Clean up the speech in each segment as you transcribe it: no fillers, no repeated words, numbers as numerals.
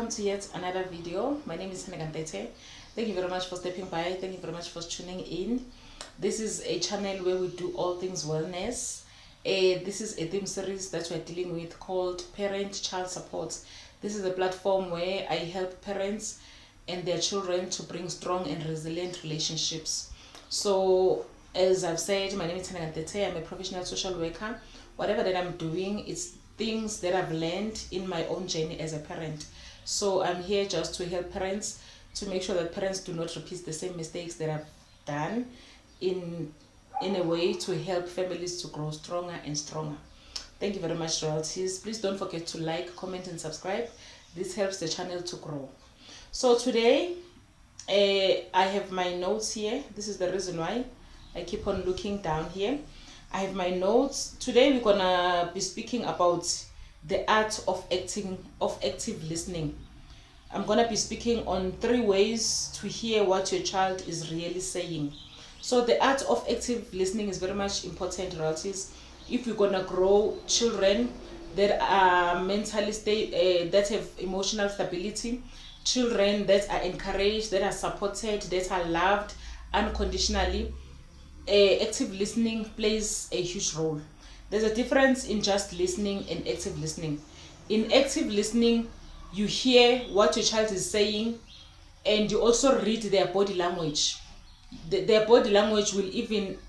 welcome to yet another video. My name is Hanegantete. Thank you very much for stepping by. Thank you very much for tuning in. This is a channel where we do all things wellness. This is a theme series that we're dealing with called Parent-Child Support. This is a platform where I help parents and their children to bring strong and resilient relationships. So, as I've said, my name is Hanegantete. I'm a professional social worker. Whatever that I'm doing, it's things that I've learned in my own journey as a parent. So I'm here just to help parents to make sure that parents do not repeat the same mistakes that I've done in a way to help families to grow stronger and stronger. Thank you very much, royalties. Please don't forget to like, comment and subscribe. This helps the channel to grow. So today I have my notes here. This is the reason why I keep on looking down here. I have my notes. Today we're gonna be speaking about the art of active listening. I'm gonna be speaking on 3 ways to hear what your child is really saying. So the art of active listening is very much important, royalties. If you're gonna grow children that are mentally that have emotional stability, children that are encouraged, that are supported, that are loved unconditionally, active listening plays a huge role. There's a difference in just listening and active listening. In active listening, you hear what your child is saying and you also read their body language. Their body language will even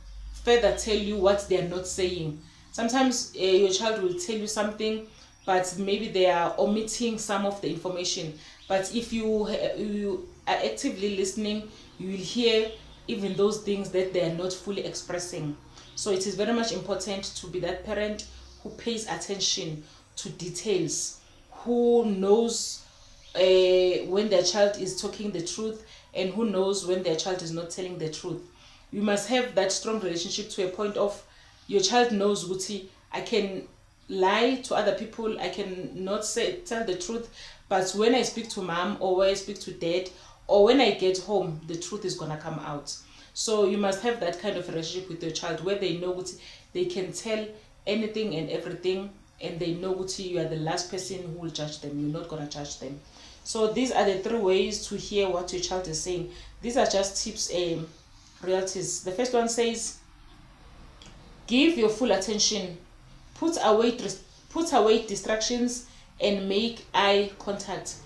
further tell you what they are not saying. Sometimes your child will tell you something, but maybe they are omitting some of the information. But if you are actively listening, you will hear even those things that they are not fully expressing. So it is very much important to be that parent who pays attention to details, who knows when their child is talking the truth and who knows when their child is not telling the truth. You must have that strong relationship to a point of your child knows, Guti, I can lie to other people, I can not tell the truth, but when I speak to mom or when I speak to dad or when I get home, the truth is gonna come out. So you must have that kind of relationship with your child where they know what they can tell anything and everything, and they know what you are the last person who will judge them. You're not gonna judge them. So these are the 3 ways to hear what your child is saying. These are just tips, royalties. The first one says, give your full attention, put away distractions, and make eye contact.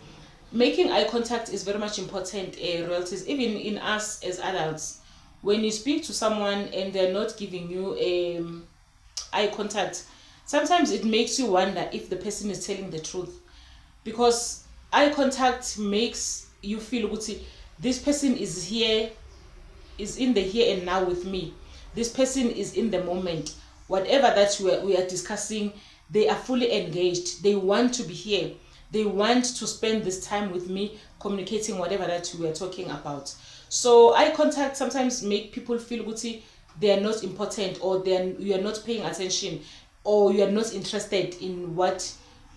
Making eye contact is very much important, royalties, even in us as adults. When you speak to someone and they're not giving you eye contact, sometimes it makes you wonder if the person is telling the truth, because eye contact makes you feel this person is here, is in the here and now with me. This person is in the moment. Whatever that we are discussing, they are fully engaged. They want to be here. They want to spend this time with me communicating whatever that we are talking about. So eye contact sometimes make people feel they are not important, or you are not paying attention, or you are not interested in what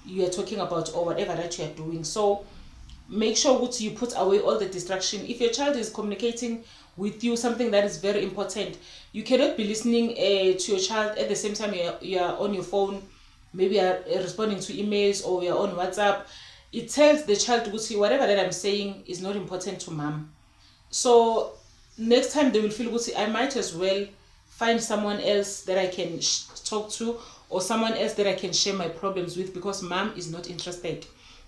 you are talking about or whatever that you are doing. So make sure you put away all the distraction. If your child is communicating with you something that is very important, you cannot be listening to your child at the same time you are on your phone. Maybe you are responding to emails or you're on WhatsApp. It tells the child whatever that I'm saying is not important to mom. So next time they will feel I might as well find someone else that I can talk to, or someone else that I can share my problems with, because mom is not interested.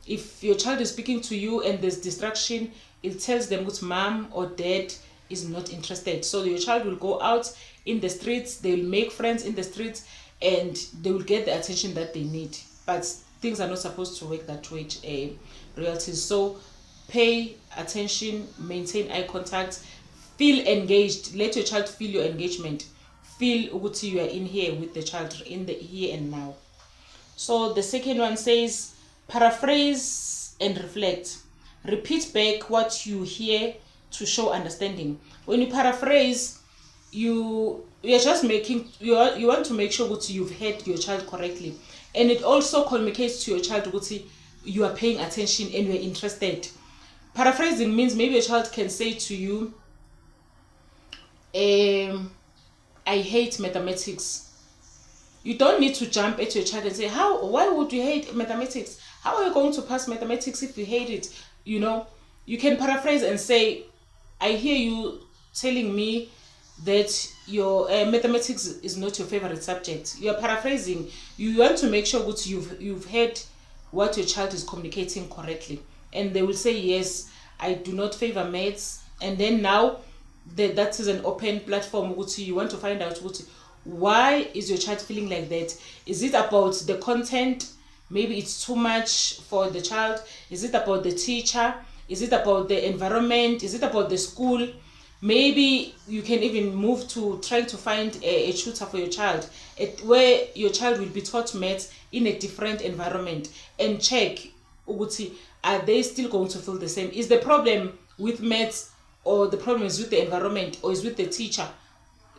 If your child is speaking to you and there's distraction, it tells them mom or dad is not interested. So your child will go out in the streets, they will make friends in the streets, and they will get the attention that they need. But things are not supposed to work that way, royalties. So pay attention, maintain eye contact, feel engaged. Let your child feel your engagement. Feel you are in here with the child, in the here and now. So the second one says, paraphrase and reflect. Repeat back what you hear to show understanding. When you paraphrase, you are just making, you want to make sure you've heard your child correctly, and it also communicates to your child you are paying attention and you're interested. Paraphrasing means maybe your child can say to you, I hate mathematics. You don't need to jump at your child and say, why would you hate mathematics? How are you going to pass mathematics if you hate it? You know, you can paraphrase and say, I hear you telling me that your mathematics is not your favorite subject. You are paraphrasing. You want to make sure that you've heard what your child is communicating correctly, and they will say, yes, I do not favor maths. And then now that is an open platform. You want to find out why is your child feeling like that. Is it about the content? Maybe it's too much for the child. Is it about the teacher? Is it about the environment? Is it about the school? Maybe you can even move to trying to find a tutor for your child, where your child will be taught maths in a different environment, and check, are they still going to feel the same? Is the problem with maths, or the problem is with the environment, or is with the teacher?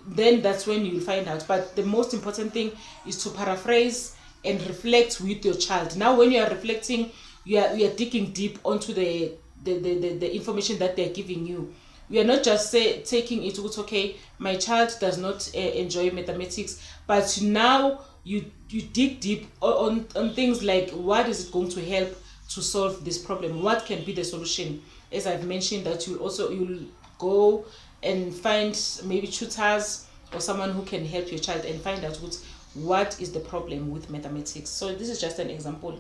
Then that's when you'll find out. But the most important thing is to paraphrase and reflect with your child. Now when you are reflecting, you are digging deep onto the information that they're giving you. We are not just taking it, okay, my child does not enjoy mathematics, but now you dig deep on things like, what is it going to help to solve this problem? What can be the solution? As I've mentioned, that you'll go and find maybe tutors or someone who can help your child and find out what is the problem with mathematics. So this is just an example.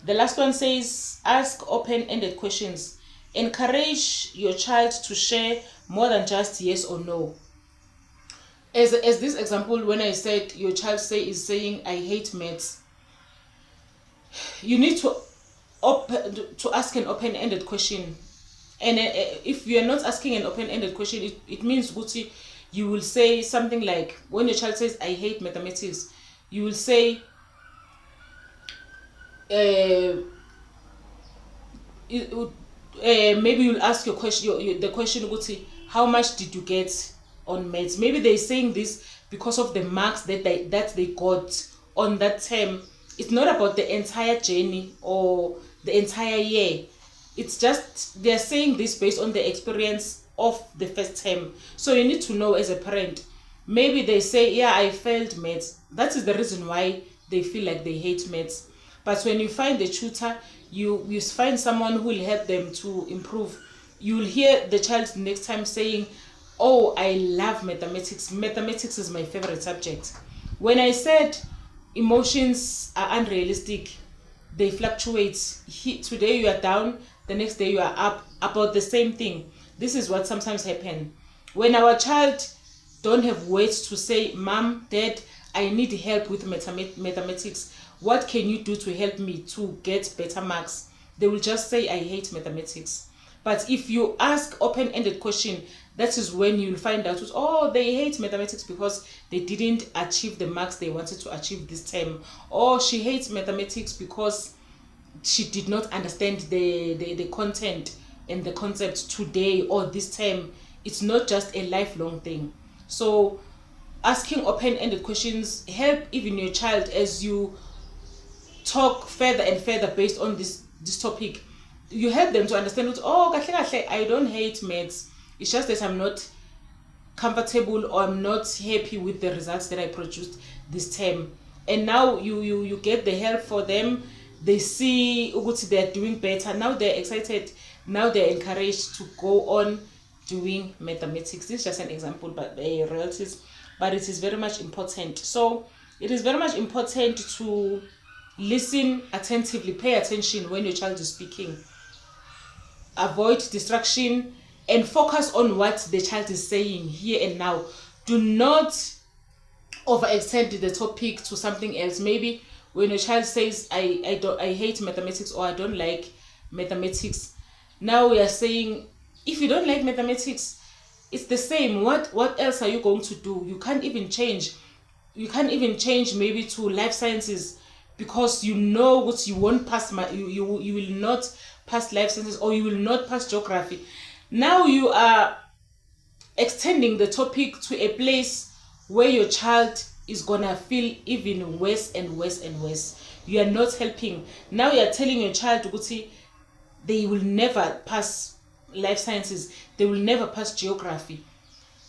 The last one says, ask open-ended questions. Encourage your child to share more than just yes or no. As this example, when I said your child is saying, I hate maths, you need to ask an open-ended question. And if you are not asking an open-ended question, it means you will say something like, when your child says, I hate mathematics, you will say, maybe you'll ask your question, the question, how much did you get on maths? Maybe they're saying this because of the marks that they got on that term. It's not about the entire journey or the entire year. It's just they're saying this based on the experience of the first term. So you need to know as a parent. Maybe they say, yeah, I failed maths. That is the reason why they feel like they hate maths. But when you find a tutor, you find someone who will help them to improve. You'll hear the child next time saying, oh, I love mathematics. Mathematics is my favorite subject. When I said emotions are unrealistic, they fluctuate. Today you are down, the next day you are up, about the same thing. This is what sometimes happens. When our child don't have words to say, Mom, Dad, I need help with mathematics. What can you do to help me to get better marks? They will just say, I hate mathematics. But if you ask open-ended question, that is when you'll find out, oh, they hate mathematics because they didn't achieve the marks they wanted to achieve this term. Or she hates mathematics because she did not understand the content and the concept today or this term. It's not just a lifelong thing. So asking open-ended questions help even your child as you talk further and further based on this topic. You help them to understand, oh, I don't hate maths. It's just that I'm not comfortable or I'm not happy with the results that I produced this term. And now you get the help for them. They see they're doing better. Now they're excited. Now they're encouraged to go on doing mathematics. This is just an example, but royalties. But it is very much important. So it is very much important to listen attentively, pay attention when your child is speaking. Avoid distraction and focus on what the child is saying here and now. Do not overextend the topic to something else. Maybe when your child says, I hate mathematics or I don't like mathematics, now we are saying, if you don't like mathematics, it's the same. What else are you going to do? You can't even change. You can't even change maybe to life sciences, because you know what you won't pass. You will not pass life sciences, or you will not pass geography. Now you are extending the topic to a place where your child is gonna feel even worse and worse and worse. You are not helping. Now you are telling your child, Guti, they will never pass life sciences. They will never pass geography.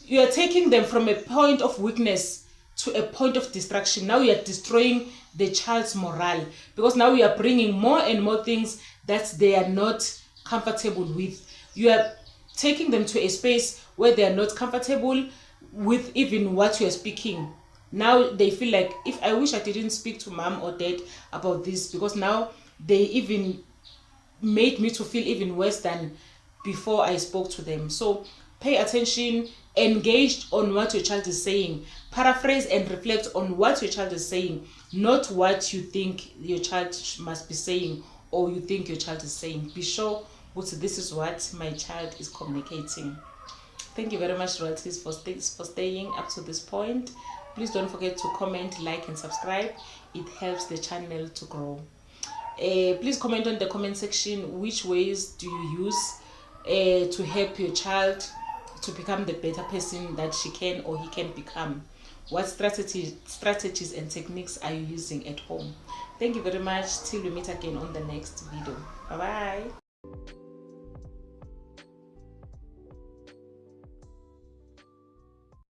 You are taking them from a point of weakness to a point of distraction. Now you are destroying the child's morale, because now you are bringing more and more things that they are not comfortable with. You are taking them to a space where they are not comfortable with even what you are speaking. Now they feel like, if I wish I didn't speak to mom or dad about this, because now they even made me to feel even worse than before I spoke to them. So pay attention, engage on what your child is saying, paraphrase and reflect on what your child is saying, not what you think your child must be saying or you think your child is saying. Be sure this is what my child is communicating. Thank you very much, Royalties, for staying up to this point. Please don't forget to comment, like and subscribe. It helps the channel to grow. Please comment on the comment section which ways do you use to help your child to become the better person that she can or he can become. What strategies and techniques are you using at home? Thank you very much. Till we meet again on the next video. Bye bye.